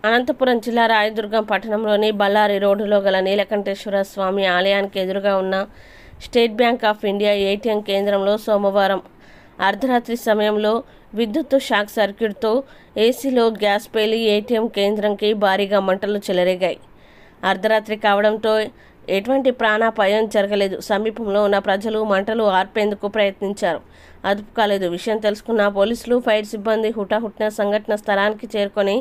అనంతపురం జిల్లా రాయదుర్గం పట్టణంలోని బళ్ళారి రోడ్డులో గల నీలకంఠేశ్వర స్వామి ఆలయానికి ఎదురుగా ఉన్న state bank of India ATM కేంద్రంలో సోమవారం అర్ధరాత్రి సమయంలో విద్యుత్ షాక్ సర్క్యూట్తో ఏసీలో గ్యాస్ పేలి ఏటీఎం కేంద్రంకి భారీగా మంటలు చెలరేగాయి. అర్ధరాత్రి కావడంతో ఎటువంటి ప్రాణాపాయం జరగలేదు. సమీపంలో ఉన్న ప్రజలు మంటలు ఆర్పేందుకు ప్రయత్నించారు. అదుపు కాలేదు. విషయం తెలుసుకున్న పోలీసులు, ఫైర్ సిబ్బంది హుటాహుటిన సంఘటన స్థలానికి చేరుకొని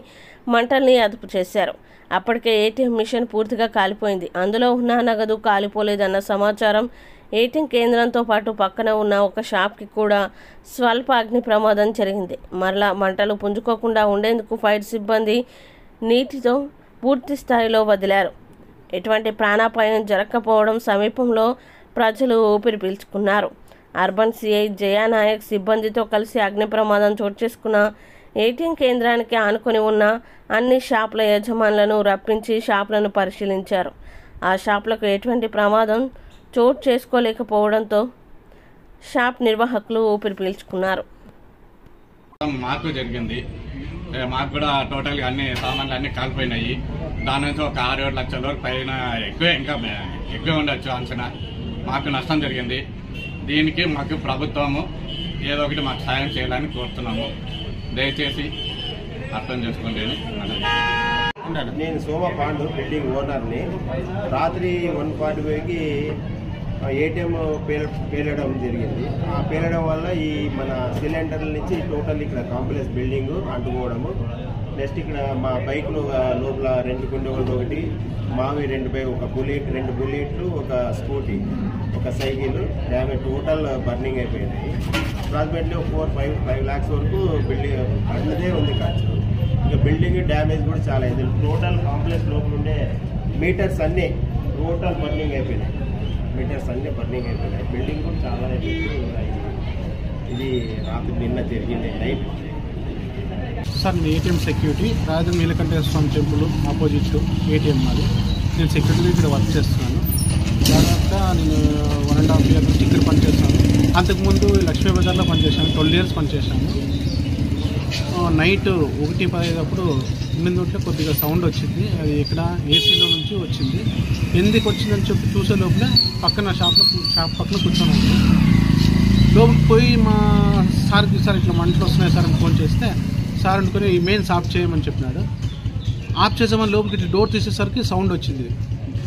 మంటల్ని అదుపు చేశారు. అప్పటికే ఏటీఎం మిషన్ పూర్తిగా కాలిపోయింది. అందులో ఉన్న నగదు కాలిపోలేదన్న సమాచారం. ఏటీఎం కేంద్రంతో పాటు పక్కన ఉన్న ఒక షాప్కి కూడా స్వల్ప అగ్ని ప్రమాదం జరిగింది. మరలా మంటలు పుంజుకోకుండా ఉండేందుకు ఫైర్ సిబ్బంది నీటితో పూర్తి స్థాయిలో వదిలారు. ఎటువంటి ప్రాణాపాయం జరగకపోవడం సమీపంలో ప్రజలు ఊపిరి పీల్చుకున్నారు. అర్బన్ సిఐ జయానాయక్ సిబ్బందితో కలిసి అగ్ని ప్రమాదం చోటు చేసుకున్న ఏటీఎం కేంద్రానికి ఆనుకొని ఉన్న అన్ని షాపుల యజమానులను రప్పించి షాపులను పరిశీలించారు. ఆ షాపులకు ఎటువంటి ప్రమాదం చోటు చేసుకోలేకపోవడంతో షాప్ నిర్వాహకులు ఊపిరి పీల్చుకున్నారు. మాకు జరిగింది. మాకు కూడా టోటల్గా అన్ని సామాన్లు అన్నీ కాలిపోయినాయి. దాని నుంచి ఒక 6-7 లక్షల వరకు పైన ఎక్కువే ఉండొచ్చు అంచనా. మాకు నష్టం జరిగింది. దీనికి మాకు ప్రభుత్వము ఏదో ఒకటి మాకు సాయం చేయాలని కోరుతున్నాము. దయచేసి అర్థం చేసుకోండి. నేను సోమ పాండు బిల్డింగ్ ఓనర్ని. రాత్రి 1:45కి ఏటీఎం పేలడం జరిగింది. ఆ పేలడం వల్ల ఈ మన సిలిండర్ల నుంచి టోటల్ ఇక్కడ కాంప్లెక్స్ బిల్డింగ్ అంటుకోవడము. నెక్స్ట్ ఇక్కడ మా బైక్లు లోపల 2 కుండోళ్ళు, ఒకటి మావి 2 బైక్, ఒక బుల్లెట్, 2 బుల్లెట్లు, ఒక స్కూటీ, ఒక సైకిల్ డ్యామేజ్, టోటల్ బర్నింగ్ అయిపోయినాయి. అప్రాక్సిమేట్లీ 4-5 lakhs వరకు బిల్డింగ్ అన్నదే ఉంది ఖర్చు. ఇంకా బిల్డింగ్ డ్యామేజ్ కూడా చాలా అయింది. టోటల్ కాంప్లెక్స్ లోపల ఉండే మీటర్స్ అన్నీ టోటల్ బర్నింగ్ అయిపోయినాయి. బిల్డింగ్ కూడా చాలా ఉన్నాయి. ఇది రాత్రి నిన్న జరిగింది నైట్. సార్ నేను ఏటీఎం సెక్యూరిటీ, రాయదుర్గం నీలకంఠేశ్వర స్వామి టెంపుల్ ఆపోజిట్ ఏటీఎం మాది. నేను సెక్యూరిటీ ఇక్కడ వర్క్ చేస్తున్నాను. దాదాపుగా నేను 1.5 years నుంచి ఇక్కడ పనిచేస్తాను. అంతకుముందు లక్ష్మీ బజార్లో పనిచేశాను. 12 years పనిచేశాను. నైట్ 1:15 అప్పుడు ఉంటే కొద్దిగా సౌండ్ వచ్చింది. అది ఇక్కడ ఏసీలో నుంచి వచ్చింది. ఎందుకు వచ్చిందని చెప్పి చూసే లోపల పక్కన షాప్ పక్కన కూర్చొని లోపలికి పోయి మా సార్కి సార్ ఇట్లా మంటలు వస్తున్నాయి సార్ అని ఫోన్ చేస్తే సార్ అనుకుని ఈ మెయిన్స్ ఆఫ్ చేయమని చెప్పినాడు. ఆఫ్ చేసామని లోపలికి ఇట్లా డోర్ తీసేసరికి సౌండ్ వచ్చింది.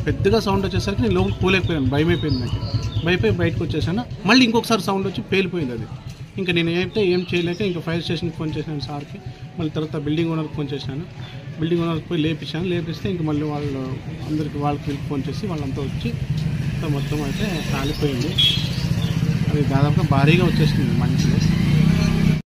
పెద్దగా సౌండ్ వచ్చేసరికి నేను లోపలికి పోలేకపోయాను. భయం అయిపోయింది నాకు. భయపోయి బయటకు వచ్చేసాను. మళ్ళీ ఇంకొకసారి సౌండ్ వచ్చి పేలిపోయింది అది. ఇంకా నేను ఏం చేయలేక ఇంకా ఫైర్ స్టేషన్కి ఫోన్ చేశాను సార్కి. మళ్ళీ తర్వాత బిల్డింగ్ ఓనర్కి ఫోన్ చేశాను. బిల్డింగ్ ఓనర్కి పోయి లేపిస్తే ఇంక మళ్ళీ వాళ్ళకి ఫోన్ చేసి వాళ్ళంతా వచ్చి మొత్తం అయితే కాలిపోయింది. అది దాదాపుగా భారీగా వచ్చేసింది మంటలు.